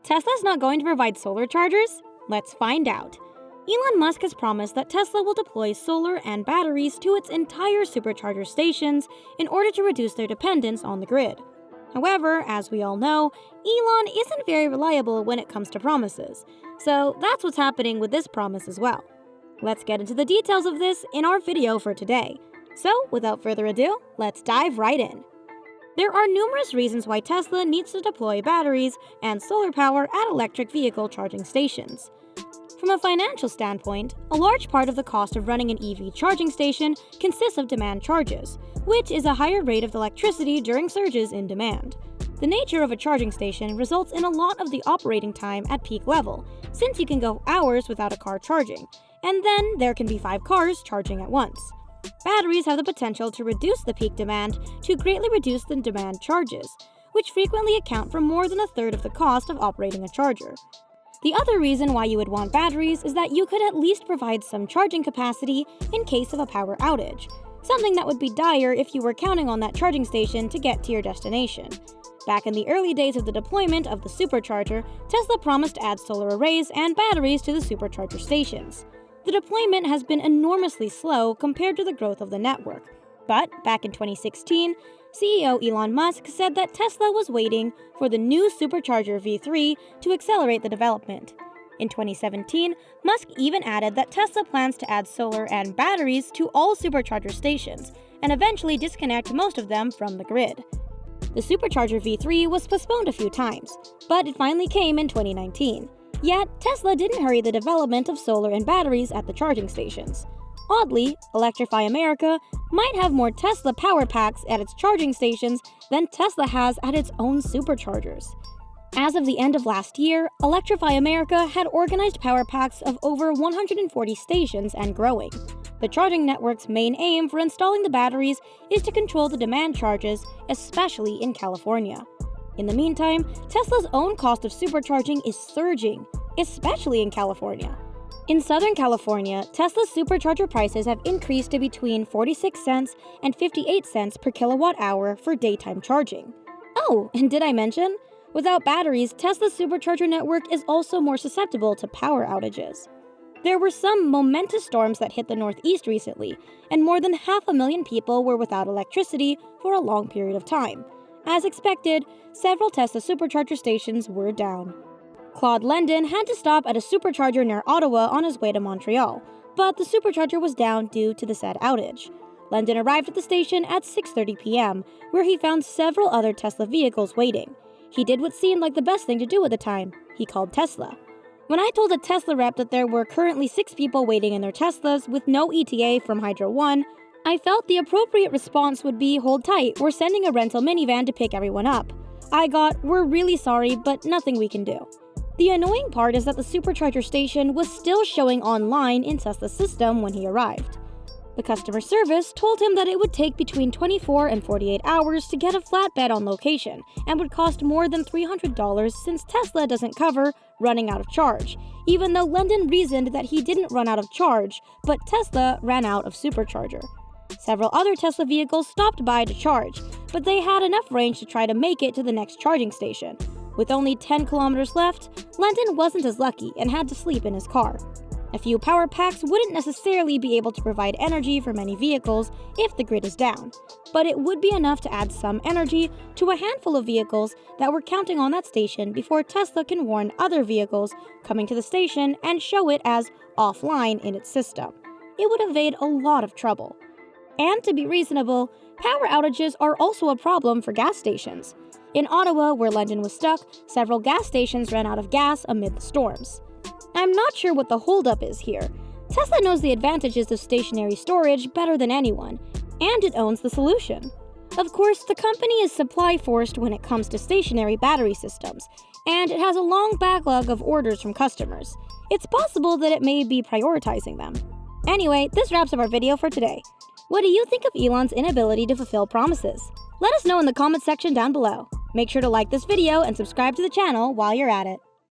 Tesla's not going to provide solar chargers? Let's find out. Elon Musk has promised that Tesla will deploy solar and batteries to its entire supercharger stations in order to reduce their dependence on the grid. However, as we all know, Elon isn't very reliable when it comes to promises, so that's what's happening with this promise as well. Let's get into the details of this in our video for today. So, without further ado, let's dive right in. There are numerous reasons why Tesla needs to deploy batteries and solar power at electric vehicle charging stations. From a financial standpoint, a large part of the cost of running an EV charging station consists of demand charges, which is a higher rate of electricity during surges in demand. The nature of a charging station results in a lot of the operating time at peak level, since you can go hours without a car charging, and then there can be 5 cars charging at once. Batteries have the potential to reduce the peak demand to greatly reduce the demand charges, which frequently account for more than a third of the cost of operating a charger. The other reason why you would want batteries is that you could at least provide some charging capacity in case of a power outage, something that would be dire if you were counting on that charging station to get to your destination. Back in the early days of the deployment of the supercharger, Tesla promised to add solar arrays and batteries to the supercharger stations. The deployment has been enormously slow compared to the growth of the network. But back in 2016, CEO Elon Musk said that Tesla was waiting for the new Supercharger V3 to accelerate the development. In 2017, Musk even added that Tesla plans to add solar and batteries to all supercharger stations and eventually disconnect most of them from the grid. The Supercharger V3 was postponed a few times, but it finally came in 2019. Yet, Tesla didn't hurry the development of solar and batteries at the charging stations. Oddly, Electrify America might have more Tesla power packs at its charging stations than Tesla has at its own superchargers. As of the end of last year, Electrify America had organized power packs of over 140 stations and growing. The charging network's main aim for installing the batteries is to control the demand charges, especially in California. In the meantime, Tesla's own cost of supercharging is surging, especially in California. In Southern California, Tesla's supercharger prices have increased to between 46 cents and 58 cents per kilowatt hour for daytime charging. Oh, and did I mention? Without batteries, Tesla's supercharger network is also more susceptible to power outages. There were some momentous storms that hit the Northeast recently, and more than 500,000 people were without electricity for a long period of time. As expected, several Tesla supercharger stations were down. Claude Lendon had to stop at a supercharger near Ottawa on his way to Montreal, but the supercharger was down due to the said outage. Lendon arrived at the station at 6:30 p.m., where he found several other Tesla vehicles waiting. He did what seemed like the best thing to do at the time. He called Tesla. When I told a Tesla rep that there were currently 6 people waiting in their Teslas with no ETA from Hydro One, I felt the appropriate response would be, "Hold tight, we're sending a rental minivan to pick everyone up." I got, "We're really sorry, but nothing we can do." The annoying part is that the supercharger station was still showing online in Tesla's system when he arrived. The customer service told him that it would take between 24 and 48 hours to get a flatbed on location and would cost more than $300 since Tesla doesn't cover running out of charge, even though Lendon reasoned that he didn't run out of charge, but Tesla ran out of supercharger. Several other Tesla vehicles stopped by to charge, but they had enough range to try to make it to the next charging station. With only 10 kilometers left, Lendon wasn't as lucky and had to sleep in his car. A few power packs wouldn't necessarily be able to provide energy for many vehicles if the grid is down, but it would be enough to add some energy to a handful of vehicles that were counting on that station before Tesla can warn other vehicles coming to the station and show it as offline in its system. It would evade a lot of trouble. And to be reasonable, power outages are also a problem for gas stations. In Ottawa, where Lendon was stuck, several gas stations ran out of gas amid the storms. I'm not sure what the holdup is here. Tesla knows the advantages of stationary storage better than anyone, and it owns the solution. Of course, the company is supply forced when it comes to stationary battery systems, and it has a long backlog of orders from customers. It's possible that it may be prioritizing them. Anyway, this wraps up our video for today. What do you think of Elon's inability to fulfill promises? Let us know in the comments section down below. Make sure to like this video and subscribe to the channel while you're at it.